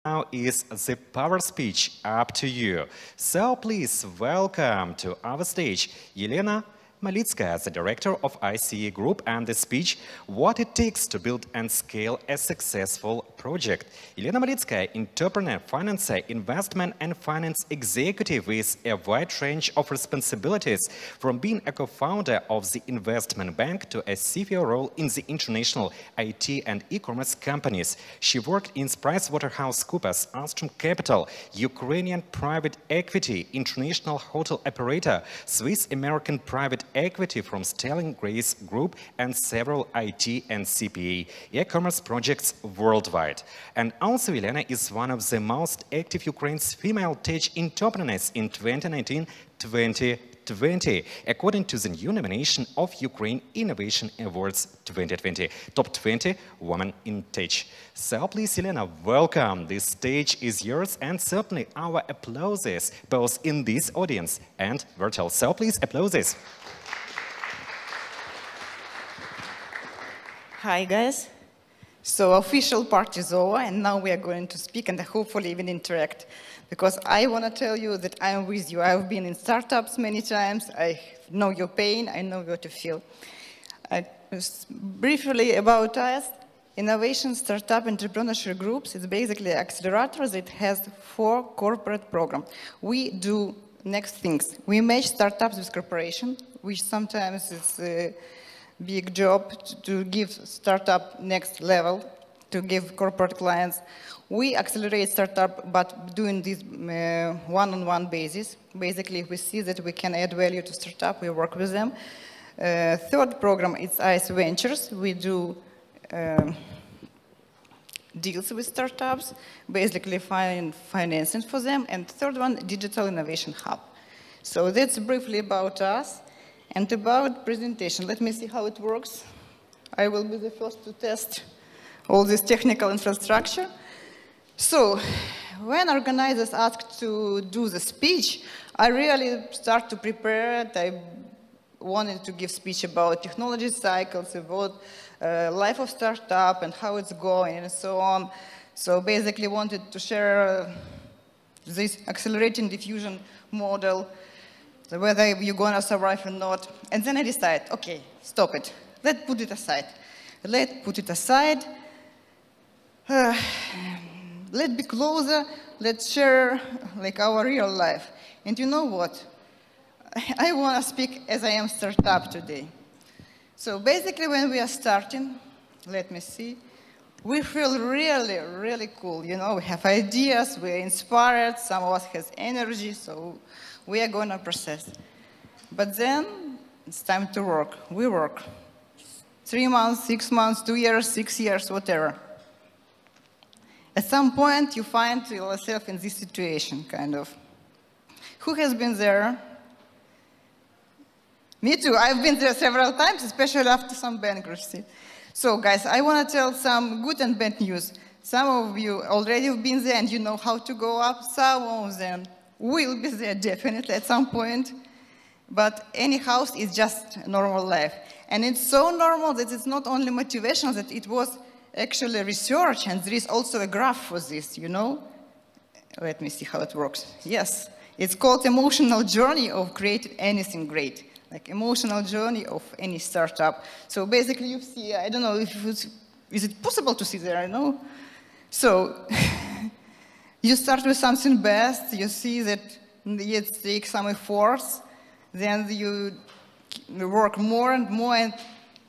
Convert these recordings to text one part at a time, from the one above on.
Now is the power speech up to you. So please welcome to our stage Elena Malitskaya, the director of ISE Group, and the speech, What It Takes to Build and Scale a Successful Project. Elena Malitskaya, entrepreneur, financier, investment and finance executive with a wide range of responsibilities, from being a co-founder of the investment bank to a CFO role in the international IT and e-commerce companies. She worked in PricewaterhouseCoopers, Astrum Capital, Ukrainian private equity, international hotel operator, Swiss-American private equity from Sterling Grace Group, and several IT and CPA e-commerce projects worldwide. And also Elena is one of the most active Ukraine's female tech entrepreneurs in 2019-2020, according to the new nomination of Ukraine Innovation Awards 2020, Top 20 Women in Tech. So please, Elena, welcome. This stage is yours, and certainly our applauses, both in this audience and virtual. So please, applauses. Hi guys. So official part is over, and now we are going to speak and hopefully even interact. Because I want to tell you that I am with you. I've been in startups many times. I know your pain. I know what you feel. Briefly about us, Innovation Startup Entrepreneurship Groups is basically an accelerator that has 4 corporate programs. We do next things. We match startups with corporations, which sometimes is big job to give startup next level, to give corporate clients. We accelerate startup, but doing this one-on-one basis. Basically, if we see that we can add value to startup, we work with them. Third program is ISE Ventures. We do deals with startups, basically find financing for them. And third one, Digital Innovation Hub. So that's briefly about us. And about presentation, let me see how it works. I will be the first to test all this technical infrastructure. So, when organizers asked to do the speech, I really start to prepare it. I wanted to give speech about technology cycles, about life of startup and how it's going and so on. So basically wanted to share this accelerating diffusion model, so whether you're going to survive or not. And then I decide, okay, stop it. Let's put it aside. Let's put it aside. Let's be closer. Let's share like our real life. And you know what? I want to speak as I am startup today. So basically when we are starting, let me see, we feel really, really cool. You know, we have ideas, we're inspired, some of us has energy, so we are going to process. But then it's time to work. We work. 3 months, 6 months, 2 years, 6 years, whatever. At some point, you find yourself in this situation, kind of. Who has been there? Me too. I've been there several times, especially after some bankruptcy. So, guys, I want to tell some good and bad news. Some of you already have been there and you know how to go up. Some of them will be there definitely at some point. But any house is just a normal life. And it's so normal that it's not only motivational, that it was actually research, and there is also a graph for this, you know? Let me see how it works. Yes, it's called emotional journey of creating anything great, like emotional journey of any startup. So basically you see, I don't know if is it possible to see there, I know? So you start with something best, you see that it takes some efforts, then you work more and more, and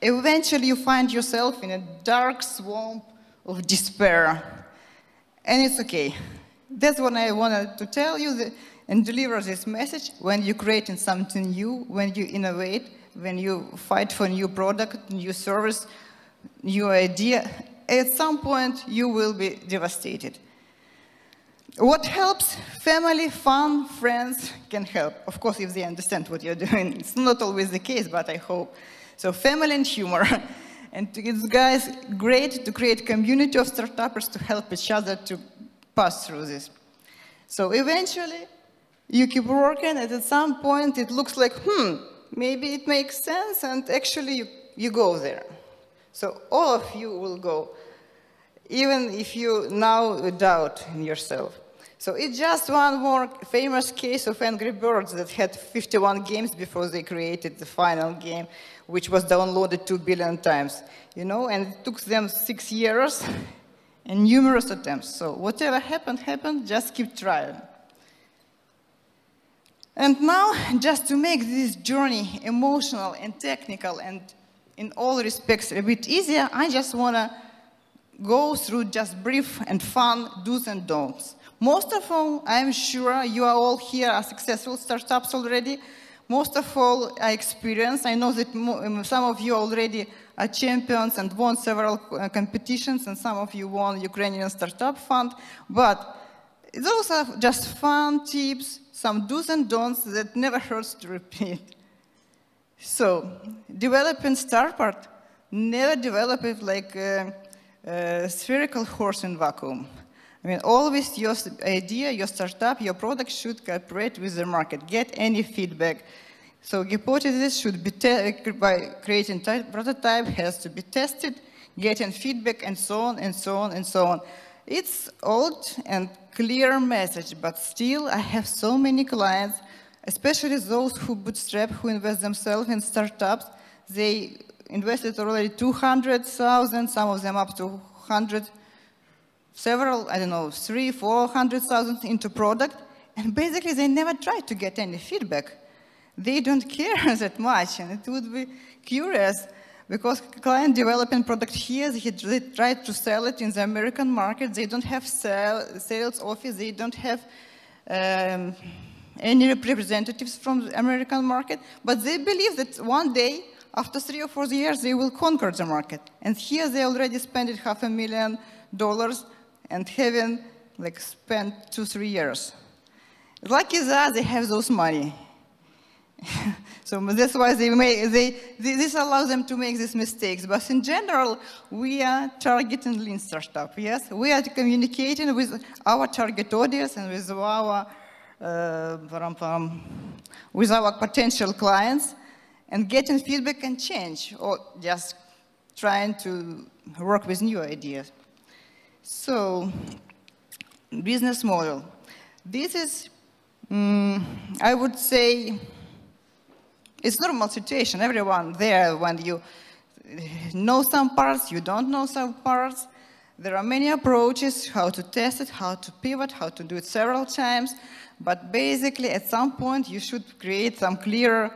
eventually you find yourself in a dark swamp of despair. And it's okay. That's what I wanted to tell you and deliver this message. When you're creating something new, when you innovate, when you fight for a new product, new service, new idea, at some point you will be devastated. What helps? Family, fun, friends can help. Of course, if they understand what you're doing. It's not always the case, but I hope. So family and humor. And it's, guys, great to create a community of startuppers to help each other to pass through this. So eventually, you keep working, and at some point, it looks like, maybe it makes sense, and actually, you go there. So all of you will go. even if you now doubt in yourself. So it's just one more famous case of Angry Birds that had 51 games before they created the final game, which was downloaded 2 billion times, you know, and it took them 6 years and numerous attempts. So whatever happened, happened, just keep trying. And now, just to make this journey emotional and technical and in all respects a bit easier, I just want to go through just brief and fun do's and don'ts. Most of all, I'm sure you are all here are successful startups already. Most of all, I experience. I know that some of you already are champions and won several competitions, and some of you won Ukrainian Startup Fund. But those are just fun tips, some do's and don'ts that never hurts to repeat. So, developing startup, never develop it like a spherical horse in vacuum. I mean, always your idea, your startup, your product should cooperate with the market, get any feedback. So hypothesis should be, by creating prototype, has to be tested, getting feedback, and so on, and so on, and so on. It's old and clear message, but still I have so many clients, especially those who bootstrap, who invest themselves in startups. They invested already 200,000, some of them up to 100, several, I don't know, 300,000, 400,000 into product, and basically they never tried to get any feedback. They don't care that much, and it would be curious, because client developing product here, they try to sell it in the American market, they don't have sales office, they don't have any representatives from the American market, but they believe that one day, after 3 or 4 years, they will conquer the market. And here they already spent $500,000 and having like spent 2-3 years. Lucky that they have those money. So that's why this allows them to make these mistakes. But in general, we are targeting lean startup, yes? We are communicating with our target audience and with our potential clients and getting feedback and change, or just trying to work with new ideas. So, business model. This is, I would say, it's normal situation. Everyone there, when you know some parts, you don't know some parts. There are many approaches, how to test it, how to pivot, how to do it several times. But basically, at some point, you should create some clear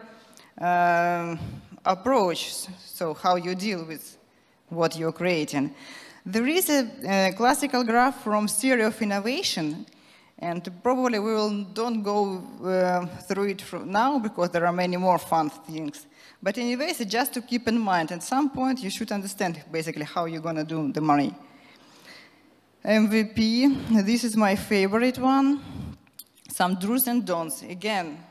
approach, so how you deal with what you're creating. There is a classical graph from theory of innovation, and probably don't go through it now because there are many more fun things. But anyways, it's just to keep in mind, at some point you should understand basically how you're going to do the money. MVP, this is my favorite one. Some do's and don'ts. Again,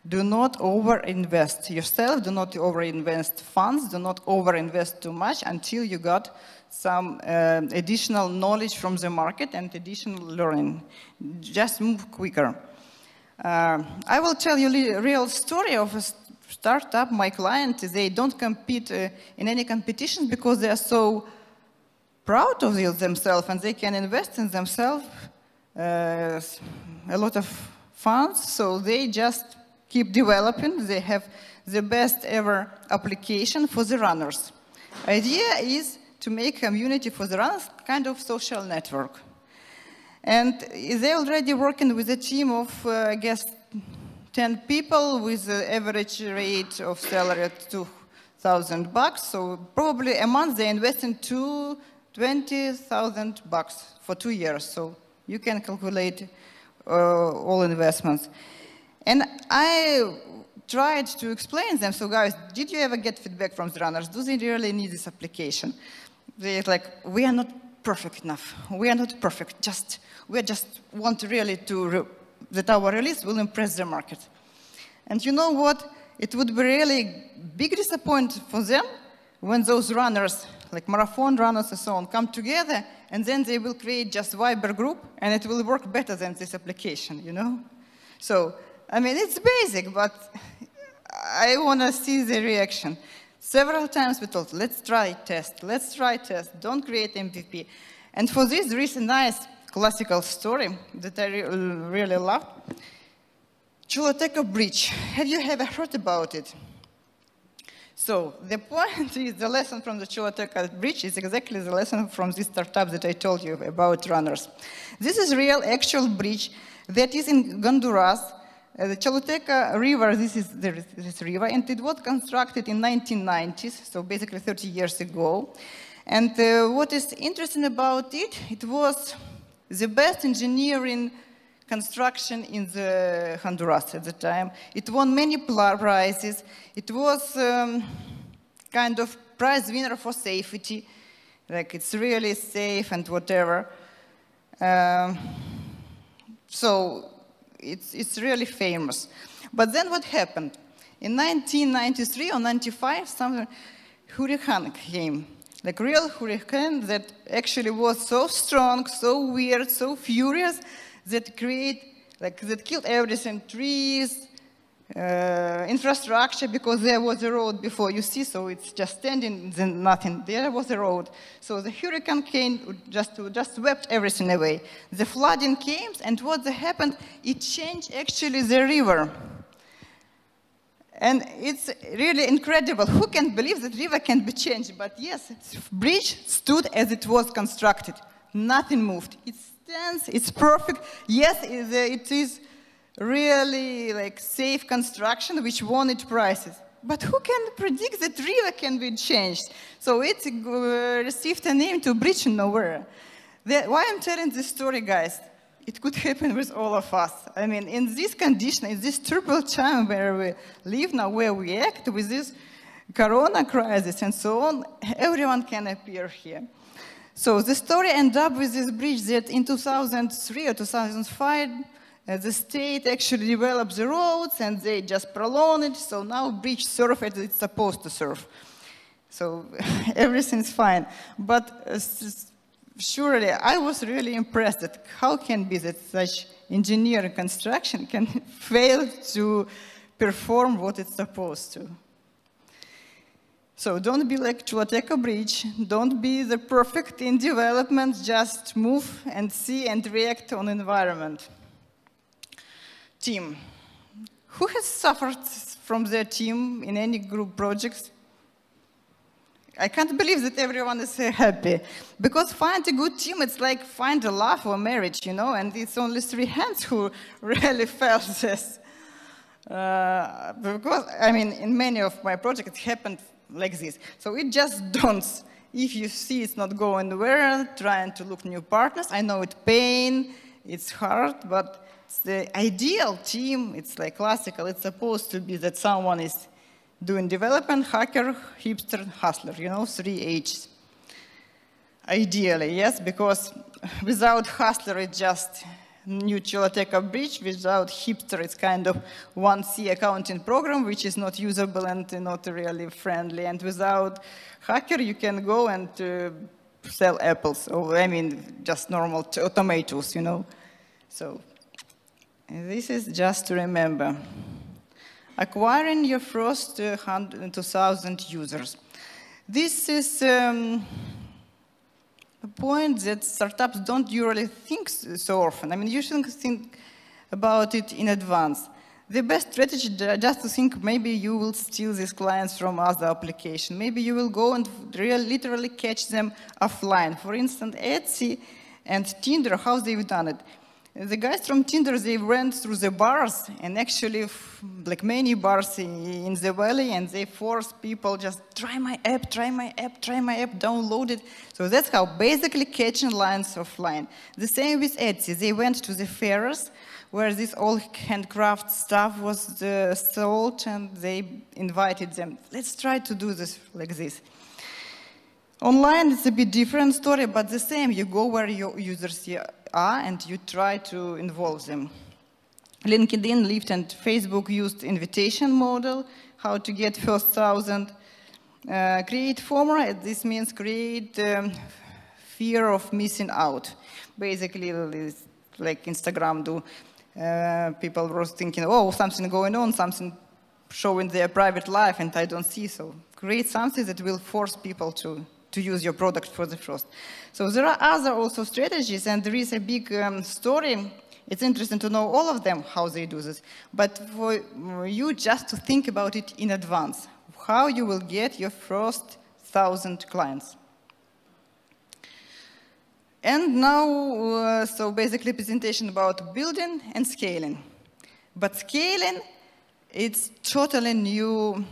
do not over-invest yourself, do not over-invest funds, do not over-invest too much until you got some additional knowledge from the market and additional learning. Just move quicker. I will tell you a real story of a startup. My client, they don't compete in any competition because they are so proud of themselves and they can invest in themselves a lot of funds, so they just keep developing. They have the best ever application for the runners. Idea is to make community for the runners kind of social network. And they're already working with a team of, I guess, 10 people with an average rate of salary at $2,000. So probably a month they invest in $20,000 for 2 years. So you can calculate all investments. And I tried to explain them. So guys, did you ever get feedback from the runners? Do they really need this application? They're like, we are not perfect enough. We are not perfect. We just want really that our release will impress the market. And you know what? It would be really big disappointment for them when those runners, like marathon runners and so on, come together, and then they will create just Viber group, and it will work better than this application, you know? So, I mean, it's basic, but I want to see the reaction. Several times we told, let's try test, don't create MVP. And for this, there is a nice classical story that I really love. Chuloteka Bridge. Have you ever heard about it? So the point is the lesson from the Chuloteka Bridge is exactly the lesson from this startup that I told you about runners. This is real actual bridge that is in Honduras. The Choluteca River, this is this river, and it was constructed in 1990s, so basically 30 years ago. And what is interesting about it, it was the best engineering construction in the Honduras at the time. It won many prizes. It was kind of prize winner for safety, like it's really safe and whatever. So it's really famous. But then what happened? In 1993 or 95, some hurricane came. Like real hurricane that actually was so strong, so weird, so furious that killed everything, trees, infrastructure, because there was a road before, you see, so it's just standing, then nothing. There was a road. So the hurricane came, just swept everything away. The flooding came, and what happened, it changed actually the river. And it's really incredible. Who can believe that river can be changed? But yes, the bridge stood as it was constructed. Nothing moved. It stands, it's perfect. Yes, it is really like safe construction, which won its prizes. But who can predict that river can be changed? So it received a name to bridge nowhere. Why I'm telling this story, guys? It could happen with all of us. I mean, in this condition, in this turbulent time where we live now, where we act with this corona crisis and so on, everyone can appear here. So the story ended up with this bridge that in 2003 or 2005, the state actually developed the roads and they just prolonged it. So now bridge serves as it's supposed to serve. So everything's fine. But surely, I was really impressed at how can be that such engineering construction can fail to perform what it's supposed to. So don't be like Chuloteka Bridge. Don't be the perfect in development. Just move and see and react on environment. Team. Who has suffered from their team in any group projects? I can't believe that everyone is happy. Because find a good team, it's like find a love or marriage, you know, and it's only 3 hands who really felt this. Because, I mean, in many of my projects, it happened like this. So it just dawns. If you see it's not going well, trying to look new partners. I know it's pain, it's hard, but it's the ideal team. It's like classical. It's supposed to be that someone is doing development, hacker, hipster, hustler, you know, 3 H's. Ideally, yes, because without hustler, it's just new Chuloteka Bridge. Without hipster, it's kind of 1C accounting program, which is not usable and not really friendly. And without hacker, you can go and sell apples, or I mean, just normal tomatoes, you know. So this is just to remember. Acquiring your first 2,000 users. This is a point that startups don't usually think so often. I mean, you shouldn't think about it in advance. The best strategy just to think maybe you will steal these clients from other applications. Maybe you will go and literally catch them offline. For instance, Etsy and Tinder, how they've done it. The guys from Tinder, they went through the bars and actually, like many bars in the valley, and they forced people just try my app, try my app, try my app, download it. So that's how basically catching lines offline. The same with Etsy. They went to the fairs where this all handcraft stuff was sold, and they invited them. Let's try to do this like this. Online, it's a bit different story, but the same. You go where your users are and you try to involve them. LinkedIn, Lyft, and Facebook used invitation model, how to get first 1,000. Create FOMO, this means create fear of missing out. Basically, like Instagram do. People were thinking, oh, something going on, something showing their private life, and I don't see, so create something that will force people to to use your product for the first. So there are other also strategies, and there is a big story. It's interesting to know all of them, how they do this. But for you just to think about it in advance, how you will get your first 1,000 clients. And now, so basically presentation about building and scaling. But scaling, it's totally new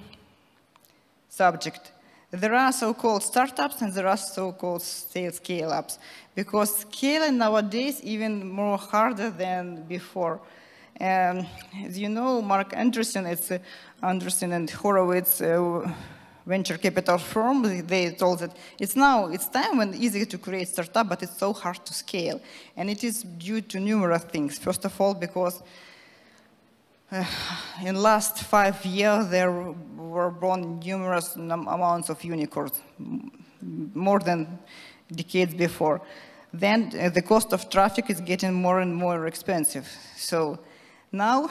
subject. There are so-called startups and there are so-called scale-ups, because scaling nowadays even more harder than before. As you know, Mark Anderson, it's Anderson and Horowitz venture capital firm. They told that it's time when it's easy to create startup, but it's so hard to scale, and it is due to numerous things. First of all, because in last 5 years, there were born numerous amounts of unicorns, more than decades before. Then the cost of traffic is getting more and more expensive. So now,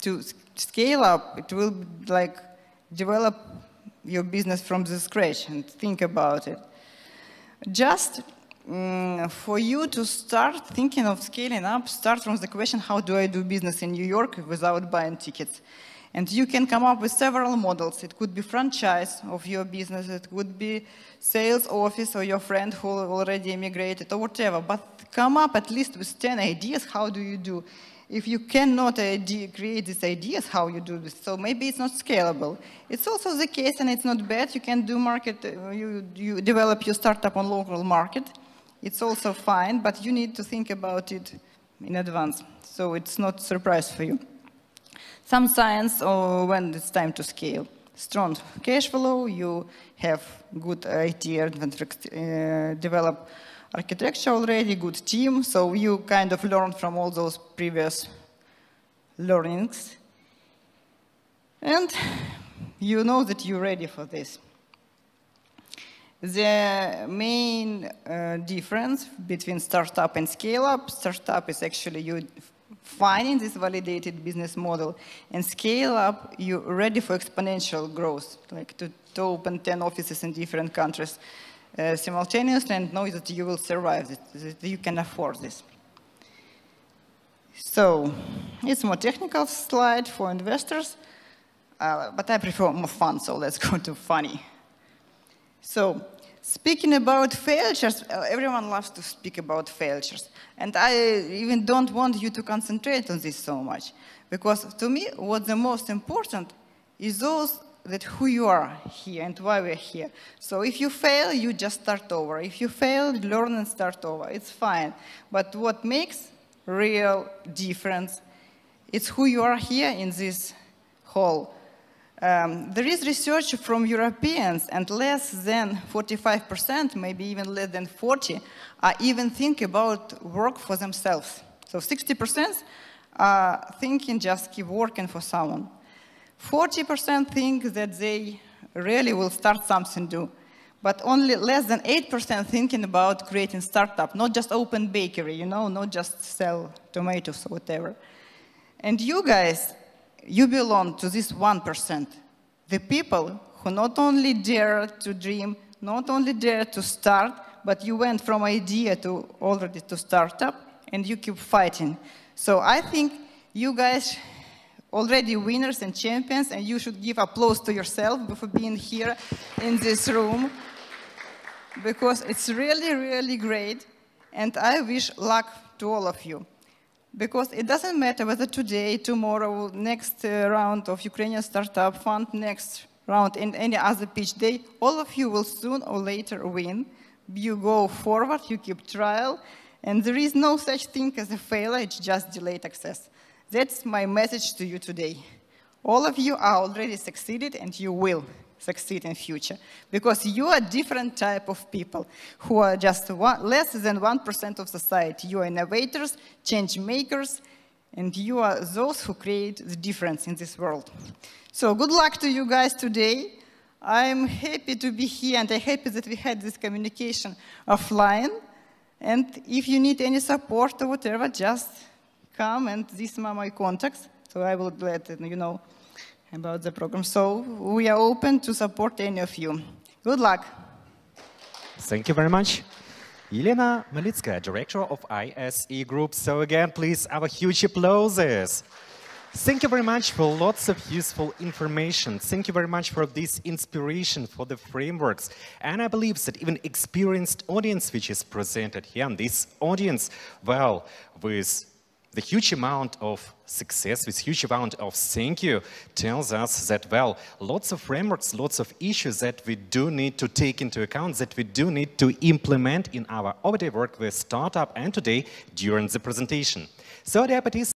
to scale up, it will like develop your business from the scratch and think about it. Just for you to start thinking of scaling up, start from the question, how do I do business in New York without buying tickets? And you can come up with several models. It could be franchise of your business, it could be sales office or your friend who already immigrated or whatever, but come up at least with 10 ideas, how do you do? If you cannot create these ideas, how you do this, so maybe it's not scalable. It's also the case, and it's not bad, you can do market, you develop your startup on local market. It's also fine, but you need to think about it in advance, so it's not a surprise for you. Some science when it's time to scale. Strong cash flow, you have good idea, develop architecture already, good team, so you kind of learn from all those previous learnings. And you know that you're ready for this. The main difference between startup and scale-up, startup is actually you finding this validated business model, and scale-up, you're ready for exponential growth, like to open 10 offices in different countries simultaneously and know that you will survive, that you can afford this. So, it's a more technical slide for investors, but I prefer more fun, so let's go to funny. So, speaking about failures, everyone loves to speak about failures. And I even don't want you to concentrate on this so much. Because to me, what's the most important is that who you are here and why we're here. So if you fail, you just start over. If you fail, learn and start over. It's fine. But what makes real difference, it's who you are here in this hall. There is research from Europeans, and less than 45%, maybe even less than 40%, even think about work for themselves. So 60% are thinking just keep working for someone. 40% think that they really will start something new, but only less than 8% thinking about creating startup, not just open bakery, you know, not just sell tomatoes or whatever. And you guys, you belong to this 1%, the people who not only dare to dream, not only dare to start, but you went from idea to already to startup, and you keep fighting. So I think you guys already winners and champions, and you should give applause to yourself for being here in this room, because it's really, really great, and I wish luck to all of you. Because it doesn't matter whether today, tomorrow, next round of Ukrainian Startup Fund, next round, and any other pitch day, all of you will soon or later win. You go forward, you keep trial, and there is no such thing as a failure, it's just delayed access. That's my message to you today. All of you are already succeeded, and you will succeed in future, because you are different type of people who are just less than 1% of society. You are innovators, change makers, and you are those who create the difference in this world. So good luck to you guys today. I'm happy to be here, and I'm happy that we had this communication offline. And if you need any support or whatever, just come, and these are my contacts, so I will let you know about the program. So we are open to support any of you. Good luck. Thank you very much. Elena Malitskaya, Director of ISE Group. So again, please, our huge applauses. Thank you very much for lots of useful information. Thank you very much for this inspiration, for the frameworks. And I believe that even experienced audience which is presented here, and this audience, well, with the huge amount of success, with huge amount of thank you, tells us that, well, lots of frameworks, lots of issues that we do need to take into account, that we do need to implement in our everyday work with startup and today during the presentation. So, dear participants,